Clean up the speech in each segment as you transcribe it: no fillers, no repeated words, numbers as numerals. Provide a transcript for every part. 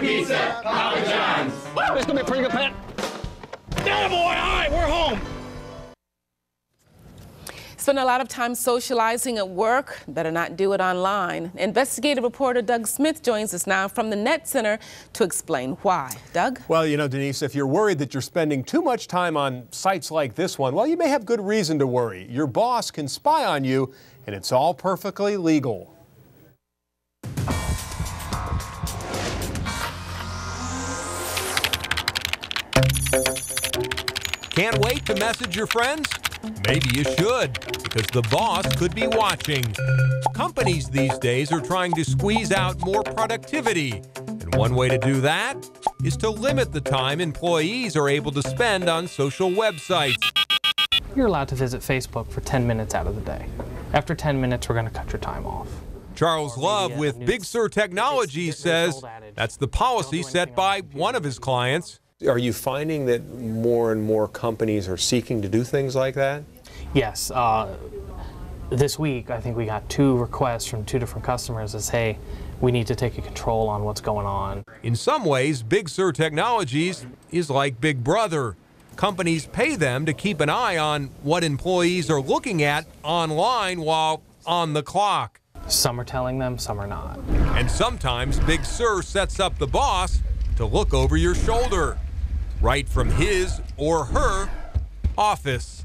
pizza, Papa John's. Wow, this is gonna be a pretty good pet. Attaboy, all right, we're home. Spend a lot of time socializing at work, better not do it online. Investigative reporter Doug Smith joins us now from the Net Center to explain why. Doug? Well, you know, Denise, if you're worried that you're spending too much time on sites like this one, well, you may have good reason to worry. Your boss can spy on you, and it's all perfectly legal. Can't wait to message your friends? Maybe you should, because the boss could be watching. Companies these days are trying to squeeze out more productivity. And one way to do that is to limit the time employees are able to spend on social websites. You're allowed to visit Facebook for 10 minutes out of the day. After 10 minutes, we're going to cut your time off. Charles Love with Big Sur Technologies says that's the policy set by one of his clients. Are you finding that more and more companies are seeking to do things like that? Yes. This week, I think we got 2 requests from 2 different customers that say, we need to take a control on what's going on. In some ways, Big Sur Technologies is like Big Brother. Companies pay them to keep an eye on what employees are looking at online while on the clock. Some are telling them, some are not. And sometimes Big Sur sets up the boss to look over your shoulder, right from his or her office.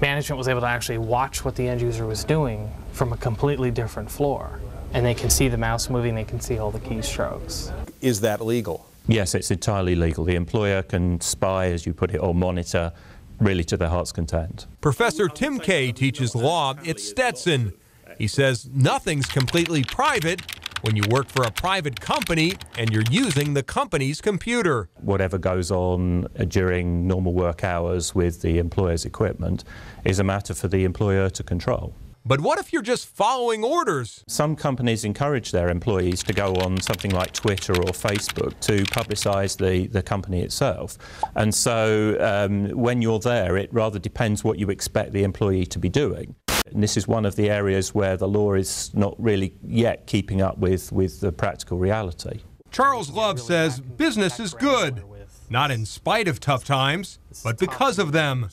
Management was able to actually watch what the end user was doing from a completely different floor. And they can see the mouse moving, they can see all the keystrokes. Is that legal? Yes, it's entirely legal. The employer can spy, as you put it, or monitor, really to their heart's content. Professor Tim Kay teaches law at Stetson. He says nothing's completely private when you work for a private company and you're using the company's computer. Whatever goes on during normal work hours with the employer's equipment is a matter for the employer to control. But what if you're just following orders? Some companies encourage their employees to go on something like Twitter or Facebook to publicize the company itself. And so when you're there, it rather depends what you expect the employee to be doing. And this is one of the areas where the law is not really yet keeping up with the practical reality. Charles Love says business is good, not in spite of tough times, but because of them.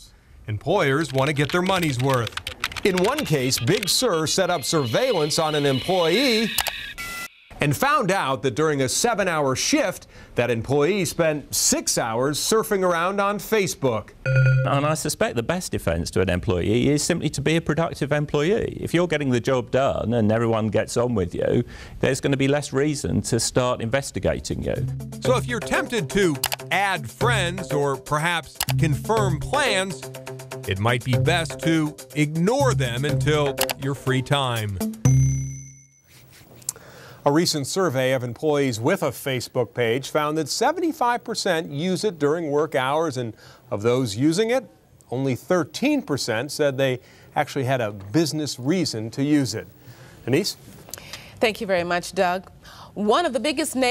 Employers want to get their money's worth. In one case, Big Sur set up surveillance on an employee and found out that during a 7-hour shift, that employee spent 6 hours surfing around on Facebook. And I suspect the best defense to an employee is simply to be a productive employee. If you're getting the job done and everyone gets on with you, there's going to be less reason to start investigating you. So if you're tempted to add friends or perhaps confirm plans, it might be best to ignore them until your free time. A recent survey of employees with a Facebook page found that 75% use it during work hours, and of those using it, only 13% said they actually had a business reason to use it. Denise? Thank you very much, Doug. One of the biggest names